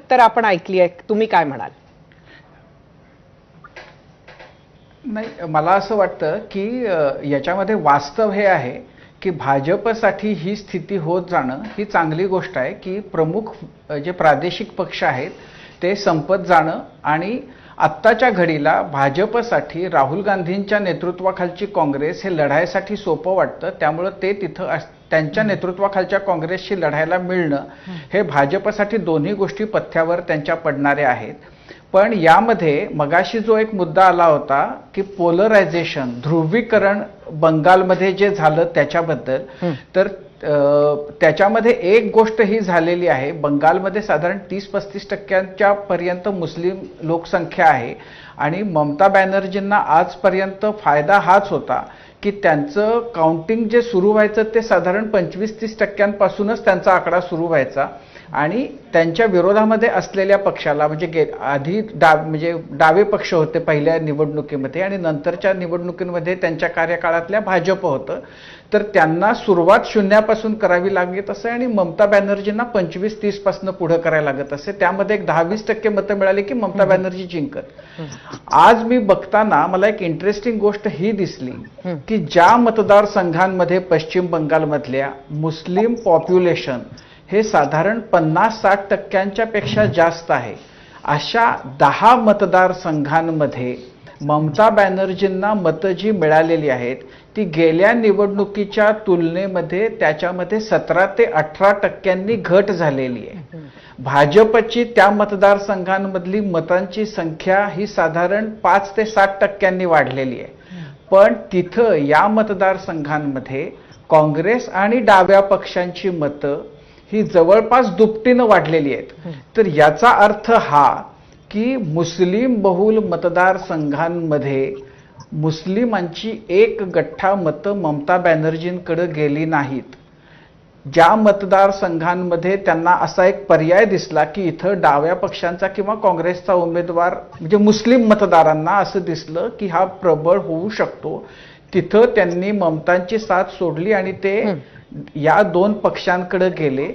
उत्तर आपण ऐकली आहे, तुम्ही काय म्हणाल? नाही, मला असं वाटतं की याच्यामध्ये वास्तव हे आहे की भाजपसाठी ही स्थिती होत जाणं ही चांगली गोष्ट आहे की प्रमुख जे प्रादेशिक पक्ष आहेत ते संपत जाणं आणि आत्ताच्या घडीला भाजपसाठी राहुल गांधींच्या नेतृत्वाखालची काँग्रेस हे लढायसाठी सोपं वाटतं. त्यामुळे ते तिथं त्यांच्या नेतृत्वाखालच्या काँग्रेसशी लढायला मिळणं हे भाजपसाठी दोन्ही गोष्टी पथ्यावर त्यांच्या पडणाऱ्या आहेत. पण यामध्ये मगाशी जो एक मुद्दा आला होता की पोलरायझेशन, ध्रुवीकरण बंगालमध्ये जे झालं त्याच्याबद्दल, तर त्याच्यामध्ये एक गोष्ट ही झालेली आहे. बंगालमध्ये साधारण 30-35% पर्यंत मुस्लिम लोकसंख्या आहे आणि ममता बॅनर्जींना आजपर्यंत फायदा हाच होता की त्यांचं काउंटिंग जे सुरू व्हायचं ते साधारण 25-30% त्यांचा आकडा सुरू व्हायचा आणि त्यांच्या विरोधामध्ये असलेल्या पक्षाला म्हणजे आधी म्हणजे डावे पक्ष होते पहिल्या निवडणुकीमध्ये आणि नंतरच्या निवडणुकीमध्ये त्यांच्या कार्यकाळातल्या भाजप होतं, तर त्यांना सुरुवात शून्यापासून करावी लागत असे आणि ममता बॅनर्जींना 25-30 पासून पुढे करायला लागत असे. त्यामध्ये एक 10-20% मतं मिळाली की ममता बॅनर्जी जिंकत. आज मी बघताना मला एक इंटरेस्टिंग गोष्ट ही दिसली की ज्या मतदारसंघांमध्ये पश्चिम बंगालमधल्या मुस्लिम पॉप्युलेशन हे साधारण 50-60% पेक्षा जास्त आहे, अशा 10 मतदारसंघांमध्ये ममता बॅनर्जींना मतं जी मिळालेली आहेत ती गेल्या निवडणुकीच्या तुलनेमध्ये त्याच्यामध्ये 17 ते 18% घट झालेली आहे. भाजपची त्या मतदारसंघांमधली मतांची संख्या ही साधारण 5 ते 7% वाढलेली आहे. पण तिथं या मतदारसंघांमध्ये काँग्रेस आणि डाव्या पक्षांची मतं ही जवळपास दुपटीनं वाढलेली आहेत. तर याचा अर्थ हा की मुस्लिम बहुल मतदारसंघांमध्ये मुस्लिमांची एक गठ्ठा मतं ममता बॅनर्जींकडे गेली नाहीत. ज्या मतदारसंघांमध्ये त्यांना असा एक पर्याय दिसला की इथं डाव्या पक्षांचा किंवा काँग्रेसचा उमेदवार म्हणजे मुस्लिम मतदारांना असं दिसलं की हा प्रबळ होऊ शकतो, तिथं त्यांनी ममतांची साथ सोडली आणि ते या दोन पक्षांकडे गेले.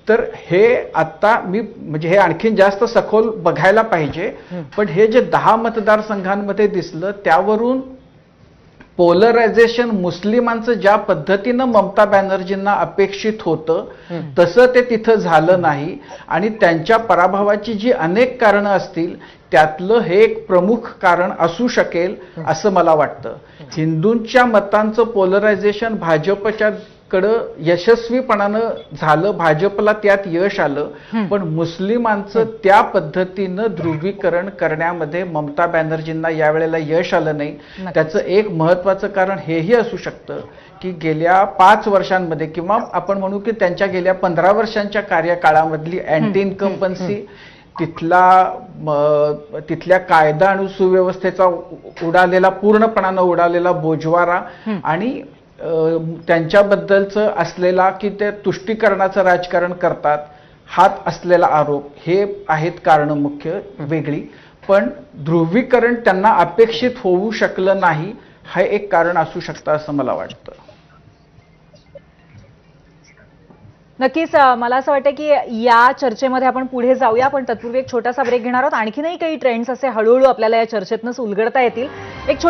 तर हे आता मी म्हणजे हे आणखीन जास्त सखोल बघायला पाहिजे, पण हे जे 10 मतदारसंघांमध्ये दिसलं त्यावरून पोलरायझेशन मुस्लिमांचं ज्या पद्धतीनं ममता बॅनर्जींना अपेक्षित होतं तसं ते तिथं झालं नाही आणि त्यांच्या पराभवाची जी अनेक कारणं असतील त्यातलं हे एक प्रमुख कारण असू शकेल असं मला वाटतं. हिंदूंच्या मतांचं पोलरायझेशन भाजपच्या कडं यशस्वीपणानं झालं, भाजपला त्यात यश आलं, पण मुस्लिमांचं त्या पद्धतीनं ध्रुवीकरण करण्यामध्ये ममता बॅनर्जींना यावेळेला यश आलं नाही. त्याचं एक महत्वाचं कारण हेही असू शकतं की गेल्या 5 वर्षांमध्ये किंवा आपण म्हणू की त्यांच्या गेल्या 15 वर्षांच्या कार्यकाळामधली अँटी इन्कम्पन्सी, तिथल्या कायदा आणि सुव्यवस्थेचा पूर्णपणानं उडालेला बोजवारा आणि त्यांच्याबद्दलचं असलेला की ते तुष्टीकरणाचं राजकारण करतात हात असलेला आरोप, हे आहेत कारण मुख्य वेगळी. पण ध्रुवीकरण त्यांना अपेक्षित होऊ शकलं नाही हे एक कारण असू शकतं असं मला वाटतं. नक्कीच मला असं वाटतं की या चर्चेमध्ये आपण पुढे जाऊया, पण तत्पूर्वी एक छोटासा ब्रेक घेणार आहोत. आणखीनही काही ट्रेंड्स असे हळूहळू आपल्याला या चर्चेतून उलगडता येतील. एक छोटा